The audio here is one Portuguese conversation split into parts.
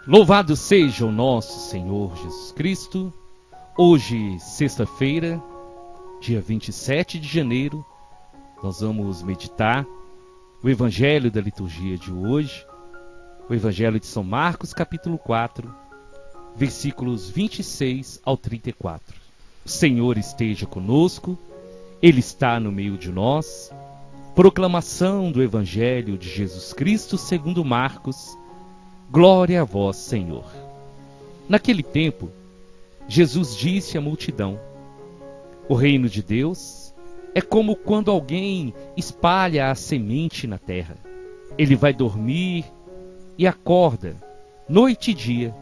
Louvado seja o nosso Senhor Jesus Cristo. Hoje, sexta-feira, dia 27 de janeiro, nós vamos meditar o Evangelho da liturgia de hoje, o Evangelho de São Marcos, capítulo 4, versículos 26 ao 34. O Senhor esteja conosco, Ele está no meio de nós. Proclamação do Evangelho de Jesus Cristo segundo Marcos. Glória a vós, Senhor. Naquele tempo, Jesus disse à multidão: o reino de Deus é como quando alguém espalha a semente na terra. Ele vai dormir e acorda, noite e dia,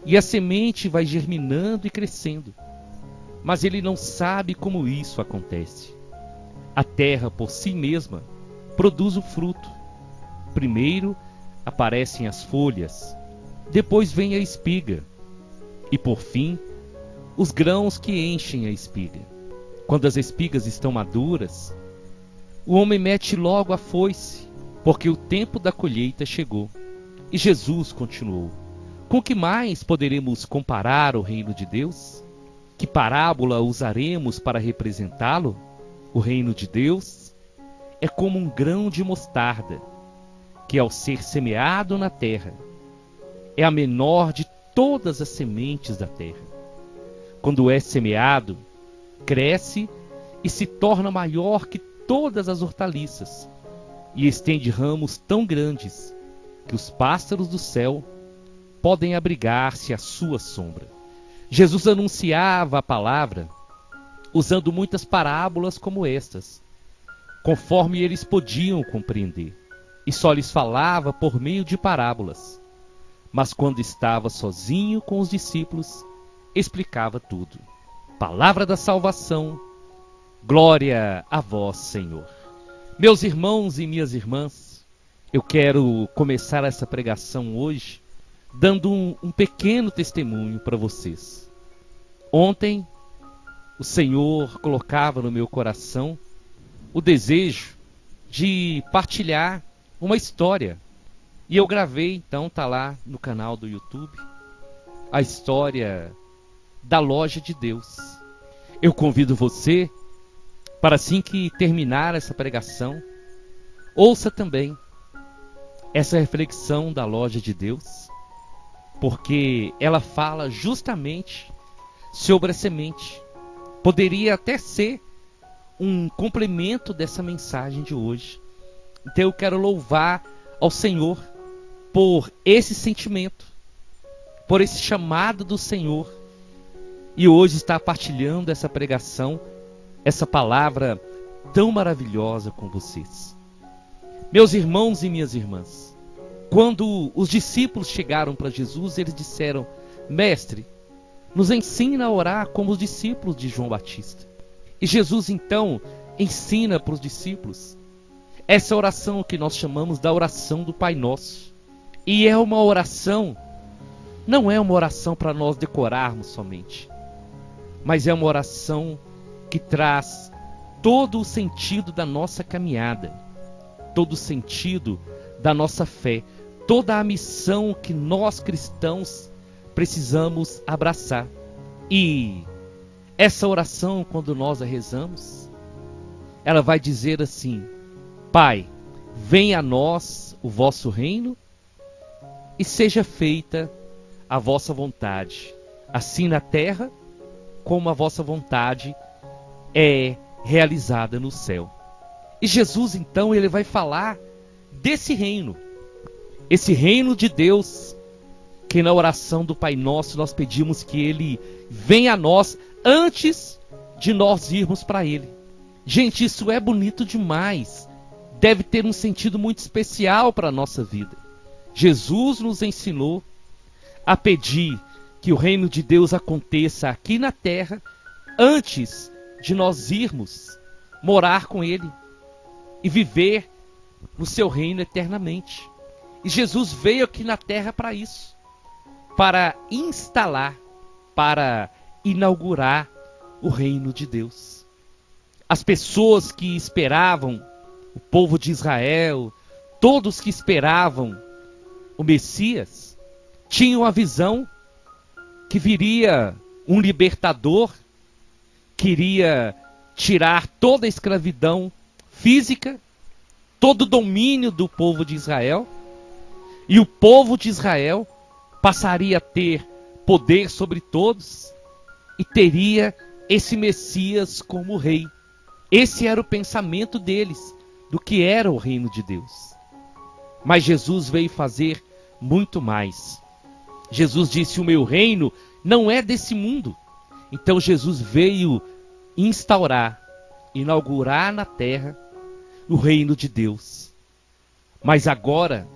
e a semente vai germinando e crescendo. Mas ele não sabe como isso acontece. A terra por si mesma produz o fruto. Primeiro aparecem as folhas, depois vem a espiga, e por fim, os grãos que enchem a espiga. Quando as espigas estão maduras, o homem mete logo a foice, porque o tempo da colheita chegou. E Jesus continuou: com que mais poderemos comparar o reino de Deus? Que parábola usaremos para representá-lo? O reino de Deus é como um grão de mostarda, que ao ser semeado na terra, é a menor de todas as sementes da terra. Quando é semeado, cresce e se torna maior que todas as hortaliças, e estende ramos tão grandes que os pássaros do céu podem abrigar-se à sua sombra. Jesus anunciava a palavra usando muitas parábolas como estas, conforme eles podiam compreender, e só lhes falava por meio de parábolas. Mas quando estava sozinho com os discípulos, explicava tudo. Palavra da salvação, glória a vós, Senhor. Meus irmãos e minhas irmãs, eu quero começar essa pregação hoje dando um pequeno testemunho para vocês. Ontem, o Senhor colocava no meu coração o desejo de partilhar uma história. E eu gravei, então tá lá no canal do YouTube, a história da Loja de Deus. Eu convido você para, assim que terminar essa pregação, ouça também essa reflexão da Loja de Deus, porque ela fala justamente sobre a semente. Poderia até ser um complemento dessa mensagem de hoje. Então eu quero louvar ao Senhor por esse sentimento, por esse chamado do Senhor, e hoje estar partilhando essa pregação, essa palavra tão maravilhosa com vocês. Meus irmãos e minhas irmãs, quando os discípulos chegaram para Jesus, eles disseram: mestre, nos ensina a orar como os discípulos de João Batista. E Jesus então ensina para os discípulos essa oração que nós chamamos da oração do Pai Nosso. E é uma oração, não é uma oração para nós decorarmos somente, mas é uma oração que traz todo o sentido da nossa caminhada, todo o sentido da nossa fé, toda a missão que nós cristãos precisamos abraçar. E essa oração, quando nós a rezamos, ela vai dizer assim: Pai, venha a nós o vosso reino e seja feita a vossa vontade, assim na terra como a vossa vontade é realizada no céu. E Jesus então ele vai falar desse reino, esse reino de Deus, que na oração do Pai Nosso nós pedimos que ele venha a nós antes de nós irmos para ele. Gente, isso é bonito demais. Deve ter um sentido muito especial para a nossa vida. Jesus nos ensinou a pedir que o reino de Deus aconteça aqui na terra antes de nós irmos morar com ele e viver no seu reino eternamente. E Jesus veio aqui na terra para isso, para instalar, para inaugurar o reino de Deus. As pessoas que esperavam, o povo de Israel, todos que esperavam o Messias, tinham a visão que viria um libertador, que iria tirar toda a escravidão física, todo o domínio do povo de Israel, e o povo de Israel passaria a ter poder sobre todos e teria esse Messias como rei. Esse era o pensamento deles, do que era o reino de Deus. Mas Jesus veio fazer muito mais. Jesus disse: o meu reino não é desse mundo. Então Jesus veio instaurar, inaugurar na terra o reino de Deus. Mas agora,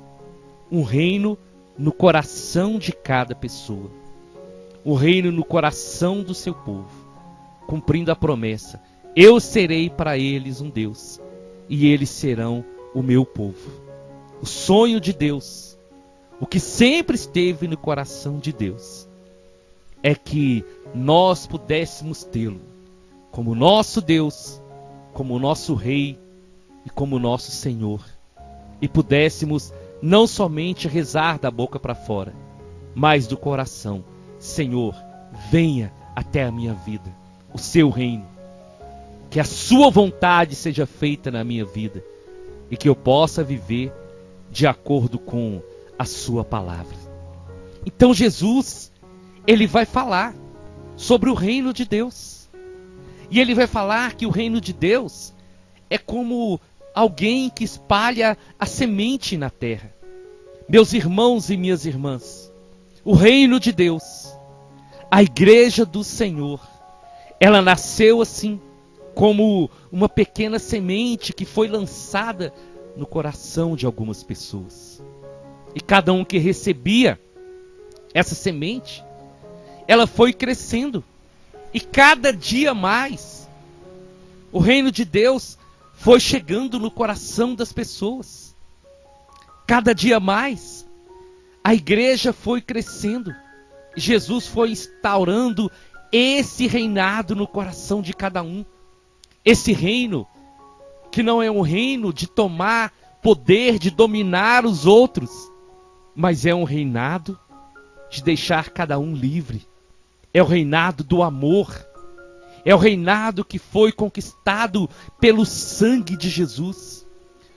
um reino no coração de cada pessoa. Um reino no coração do seu povo, cumprindo a promessa: eu serei para eles um Deus, e eles serão o meu povo. O sonho de Deus, o que sempre esteve no coração de Deus, é que nós pudéssemos tê-lo como nosso Deus, como nosso Rei e como nosso Senhor. E pudéssemos não somente rezar da boca para fora, mas do coração: Senhor, venha até a minha vida, o seu reino. Que a sua vontade seja feita na minha vida e que eu possa viver de acordo com a sua palavra. Então Jesus, ele vai falar sobre o reino de Deus. E ele vai falar que o reino de Deus é como alguém que espalha a semente na terra. Meus irmãos e minhas irmãs, o reino de Deus, a igreja do Senhor, ela nasceu assim, como uma pequena semente que foi lançada no coração de algumas pessoas. E cada um que recebia essa semente, ela foi crescendo. E cada dia mais, o reino de Deus foi chegando no coração das pessoas. Cada dia mais, a igreja foi crescendo. Jesus foi instaurando esse reinado no coração de cada um. Esse reino que não é um reino de tomar poder, de dominar os outros, mas é um reinado de deixar cada um livre. É o reinado do amor. É o reinado que foi conquistado pelo sangue de Jesus.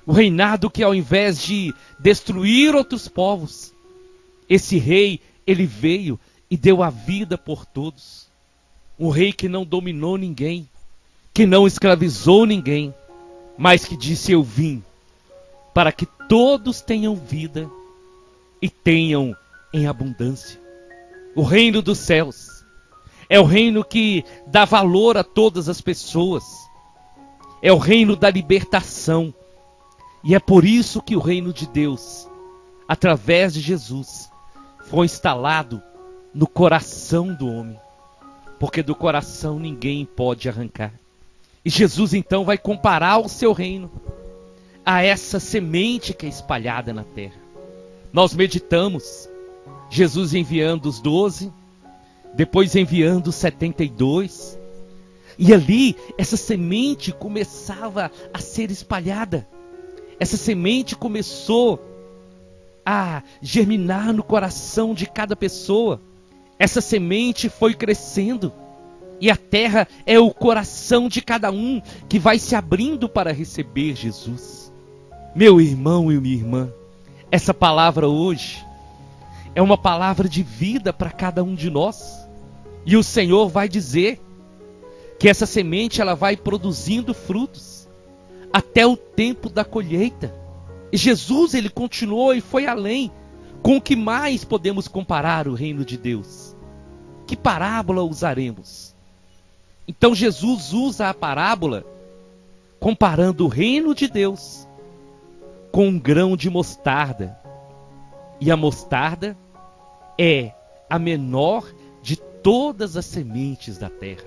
O reinado que, ao invés de destruir outros povos, esse rei, ele veio e deu a vida por todos. Um rei que não dominou ninguém, que não escravizou ninguém, mas que disse: eu vim para que todos tenham vida e tenham em abundância. O reino dos céus é o reino que dá valor a todas as pessoas. É o reino da libertação. E é por isso que o reino de Deus, através de Jesus, foi instalado no coração do homem. Porque do coração ninguém pode arrancar. E Jesus então vai comparar o seu reino a essa semente que é espalhada na terra. Nós meditamos Jesus enviando os 12, depois enviando os 72. E ali, essa semente começava a ser espalhada. Essa semente começou a germinar no coração de cada pessoa. Essa semente foi crescendo. E a terra é o coração de cada um que vai se abrindo para receber Jesus. Meu irmão e minha irmã, essa palavra hoje é uma palavra de vida para cada um de nós. E o Senhor vai dizer que essa semente ela vai produzindo frutos até o tempo da colheita. E Jesus, ele continuou e foi além. Com o que mais podemos comparar o reino de Deus? Que parábola usaremos? Então Jesus usa a parábola comparando o reino de Deus com um grão de mostarda. E a mostarda é a menor de todas as sementes da terra.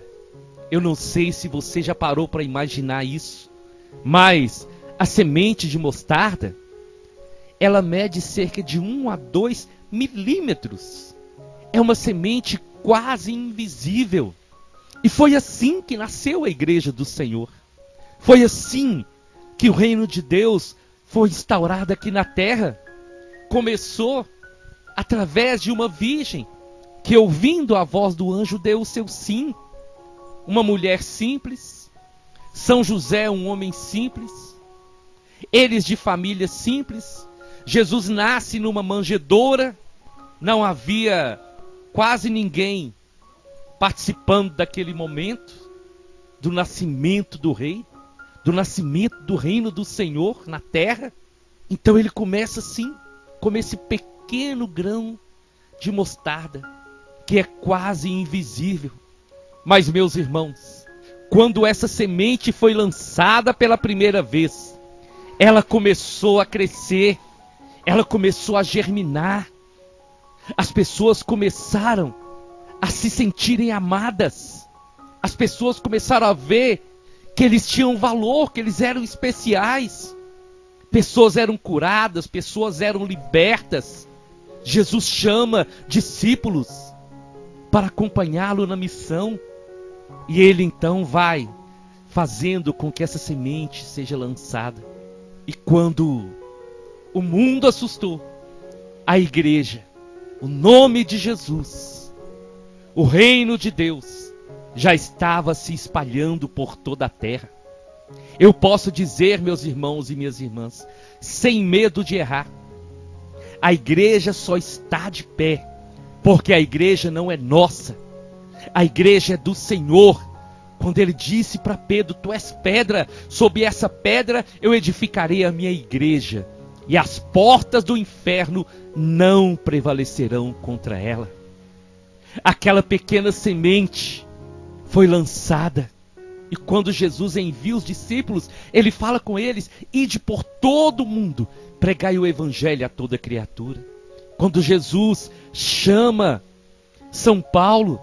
Eu não sei se você já parou para imaginar isso, mas a semente de mostarda, ela mede cerca de 1 a 2 milímetros. É uma semente quase invisível. E foi assim que nasceu a igreja do Senhor. Foi assim que o reino de Deus foi instaurado aqui na terra. Começou através de uma virgem que, ouvindo a voz do anjo, deu o seu sim. Uma mulher simples, São José, um homem simples, eles de família simples. Jesus nasce numa manjedoura, não havia quase ninguém participando daquele momento, do nascimento do rei, do nascimento do reino do Senhor na terra. Então ele começa assim, como esse pequeno grão de mostarda, que é quase invisível. Mas, meus irmãos, quando essa semente foi lançada pela primeira vez, ela começou a crescer, ela começou a germinar. As pessoas começaram a se sentirem amadas. As pessoas começaram a ver que eles tinham valor, que eles eram especiais. Pessoas eram curadas, pessoas eram libertas. Jesus chama discípulos para acompanhá-lo na missão. E ele então vai fazendo com que essa semente seja lançada. E quando o mundo assustou, a igreja, o nome de Jesus, o reino de Deus, já estava se espalhando por toda a terra. Eu posso dizer, meus irmãos e minhas irmãs, sem medo de errar, a igreja só está de pé porque a igreja não é nossa. A igreja é do Senhor. Quando ele disse para Pedro: tu és pedra, sob essa pedra eu edificarei a minha igreja, e as portas do inferno não prevalecerão contra ela. Aquela pequena semente foi lançada, e quando Jesus envia os discípulos, ele fala com eles: ide por todo o mundo, pregai o evangelho a toda criatura. Quando Jesus chama São Paulo,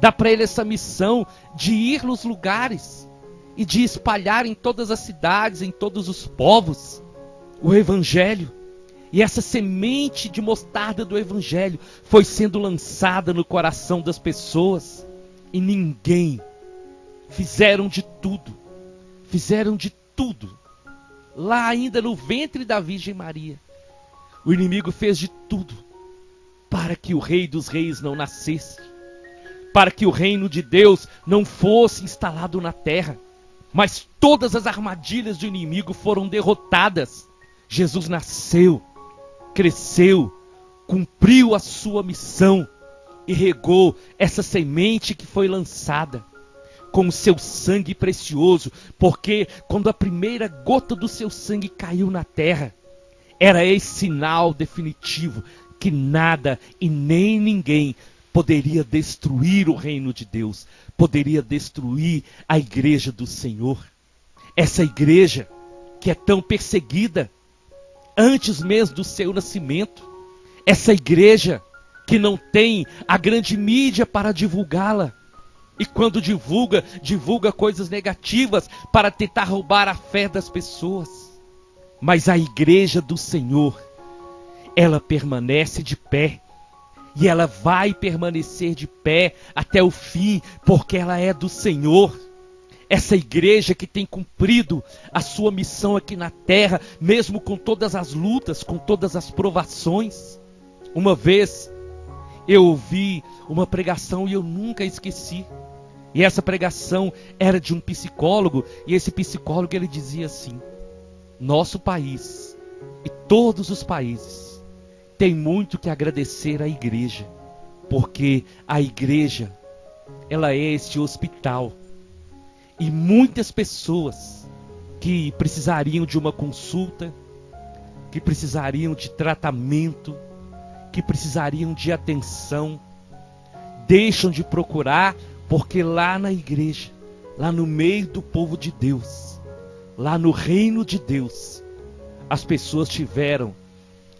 dá para ele essa missão de ir nos lugares e de espalhar em todas as cidades, em todos os povos, o evangelho. E essa semente de mostarda do evangelho foi sendo lançada no coração das pessoas. E ninguém, fizeram de tudo, lá ainda no ventre da Virgem Maria. O inimigo fez de tudo para que o Rei dos Reis não nascesse, para que o reino de Deus não fosse instalado na terra. Mas todas as armadilhas do inimigo foram derrotadas. Jesus nasceu, cresceu, cumpriu a sua missão e regou essa semente que foi lançada com o seu sangue precioso, porque quando a primeira gota do seu sangue caiu na terra, era esse sinal definitivo que nada e nem ninguém poderia destruir o reino de Deus, poderia destruir a igreja do Senhor. Essa igreja que é tão perseguida antes mesmo do seu nascimento, essa igreja que não tem a grande mídia para divulgá-la, e quando divulga coisas negativas para tentar roubar a fé das pessoas. Mas a igreja do Senhor, ela permanece de pé, e ela vai permanecer de pé até o fim, porque ela é do Senhor. Essa igreja que tem cumprido a sua missão aqui na terra, mesmo com todas as lutas, com todas as provações. Uma vez eu ouvi uma pregação e eu nunca esqueci. E essa pregação era de um psicólogo, e esse psicólogo ele dizia assim: nosso país e todos os países têm muito que agradecer à igreja, porque a igreja, ela é este hospital. E muitas pessoas que precisariam de uma consulta, que precisariam de tratamento, que precisariam de atenção, deixam de procurar, porque lá na igreja, lá no meio do povo de Deus, lá no reino de Deus, as pessoas tiveram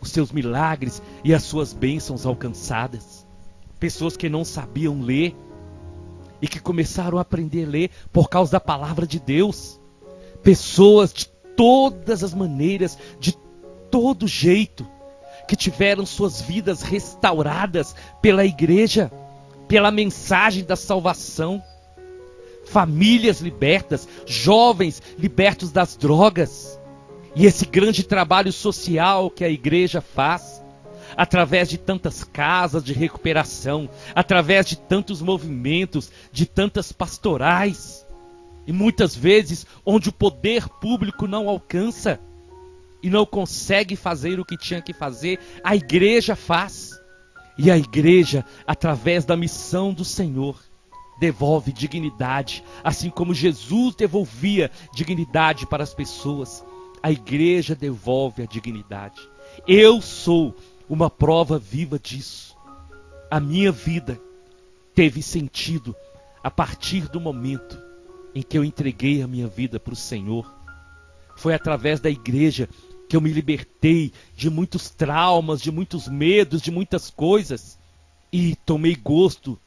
os seus milagres e as suas bênçãos alcançadas. Pessoas que não sabiam ler e que começaram a aprender a ler por causa da palavra de Deus. Pessoas de todas as maneiras, de todo jeito, que tiveram suas vidas restauradas pela igreja, pela mensagem da salvação. Famílias libertas, jovens libertos das drogas. E esse grande trabalho social que a igreja faz, através de tantas casas de recuperação, através de tantos movimentos, de tantas pastorais. E muitas vezes onde o poder público não alcança e não consegue fazer o que tinha que fazer, a igreja faz. E a igreja, através da missão do Senhor, devolve dignidade, assim como Jesus devolvia dignidade para as pessoas. A igreja devolve a dignidade. Eu sou uma prova viva disso. A minha vida teve sentido a partir do momento em que eu entreguei a minha vida para o Senhor. Foi através da igreja que eu me libertei de muitos traumas, de muitos medos, de muitas coisas. E tomei gosto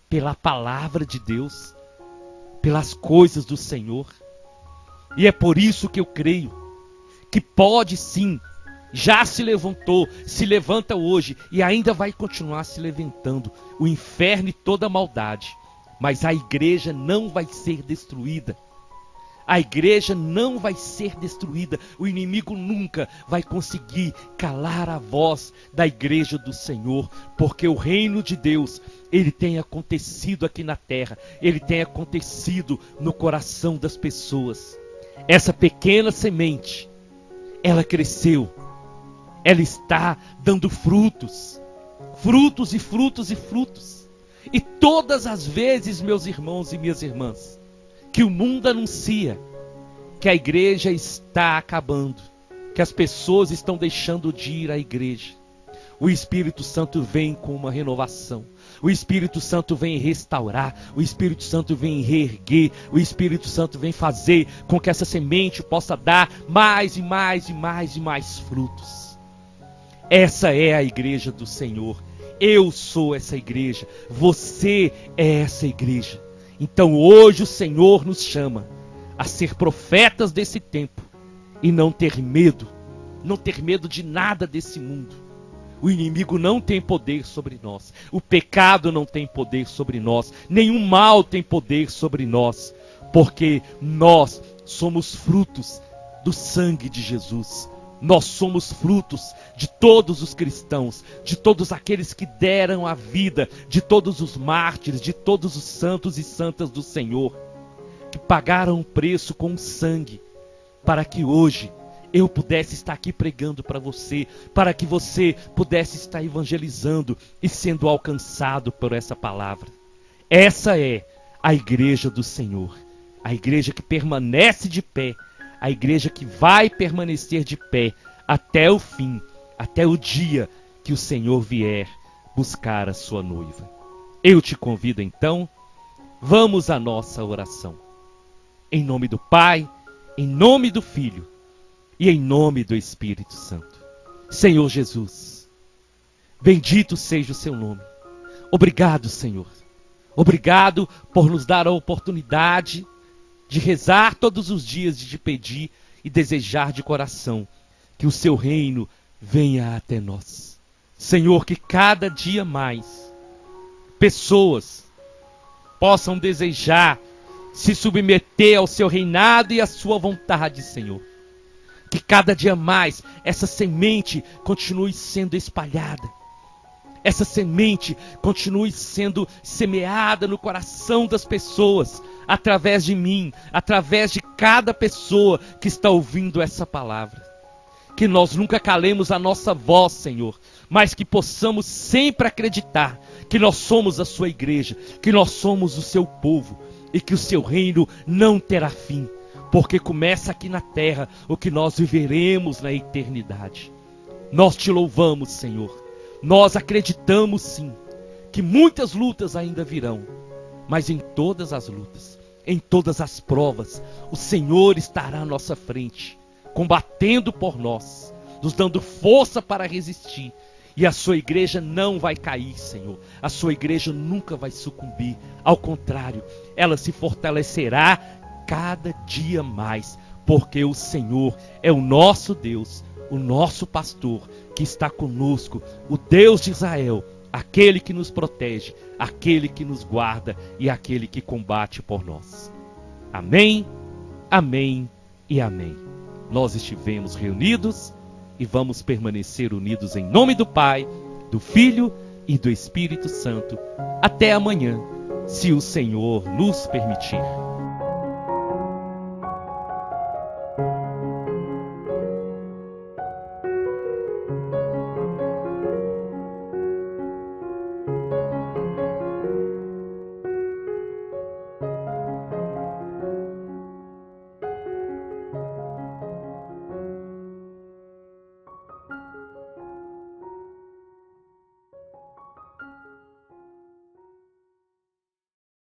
pela palavra de Deus, pelas coisas do Senhor. E é por isso que eu creio que pode sim, já se levantou, se levanta hoje e ainda vai continuar se levantando o inferno e toda a maldade. Mas a igreja não vai ser destruída. A igreja não vai ser destruída. O inimigo nunca vai conseguir calar a voz da igreja do Senhor, porque o reino de Deus, ele tem acontecido aqui na terra, ele tem acontecido no coração das pessoas. Essa pequena semente, ela cresceu, ela está dando frutos, frutos e frutos e frutos. E todas as vezes, meus irmãos e minhas irmãs, que o mundo anuncia que a igreja está acabando, que as pessoas estão deixando de ir à igreja, o Espírito Santo vem com uma renovação, o Espírito Santo vem restaurar, o Espírito Santo vem reerguer, o Espírito Santo vem fazer com que essa semente possa dar mais e mais e mais e mais frutos. Essa é a igreja do Senhor. Eu sou essa igreja, você é essa igreja. Então hoje o Senhor nos chama a ser profetas desse tempo e não ter medo de nada desse mundo. O inimigo não tem poder sobre nós, o pecado não tem poder sobre nós, nenhum mal tem poder sobre nós, porque nós somos frutos do sangue de Jesus. Nós somos frutos de todos os cristãos, de todos aqueles que deram a vida, de todos os mártires, de todos os santos e santas do Senhor, que pagaram o preço com o sangue, para que hoje eu pudesse estar aqui pregando para você, para que você pudesse estar evangelizando e sendo alcançado por essa palavra. Essa é a igreja do Senhor, a igreja que permanece de pé, a igreja que vai permanecer de pé até o fim, até o dia que o Senhor vier buscar a sua noiva. Eu te convido então, vamos à nossa oração. Em nome do Pai, em nome do Filho e em nome do Espírito Santo. Senhor Jesus, bendito seja o seu nome. Obrigado, Senhor. Obrigado por nos dar a oportunidade de rezar todos os dias, de te pedir e desejar de coração que o seu reino venha até nós. Senhor, que cada dia mais pessoas possam desejar se submeter ao seu reinado e à sua vontade, Senhor. Que cada dia mais essa semente continue sendo espalhada. Essa semente continue sendo semeada no coração das pessoas, através de mim, através de cada pessoa que está ouvindo essa palavra. Que nós nunca calemos a nossa voz, Senhor, mas que possamos sempre acreditar que nós somos a sua igreja, que nós somos o seu povo e que o seu reino não terá fim, porque começa aqui na terra o que nós viveremos na eternidade. Nós te louvamos, Senhor. Nós acreditamos sim que muitas lutas ainda virão, mas em todas as lutas, em todas as provas, o Senhor estará à nossa frente, combatendo por nós, nos dando força para resistir. E a sua igreja não vai cair, Senhor. A sua igreja nunca vai sucumbir. Ao contrário, ela se fortalecerá cada dia mais, porque o Senhor é o nosso Deus, o nosso pastor, que está conosco, o Deus de Israel, aquele que nos protege, aquele que nos guarda e aquele que combate por nós. Amém, amém e amém. Nós estivemos reunidos e vamos permanecer unidos em nome do Pai, do Filho e do Espírito Santo. Até amanhã, se o Senhor nos permitir.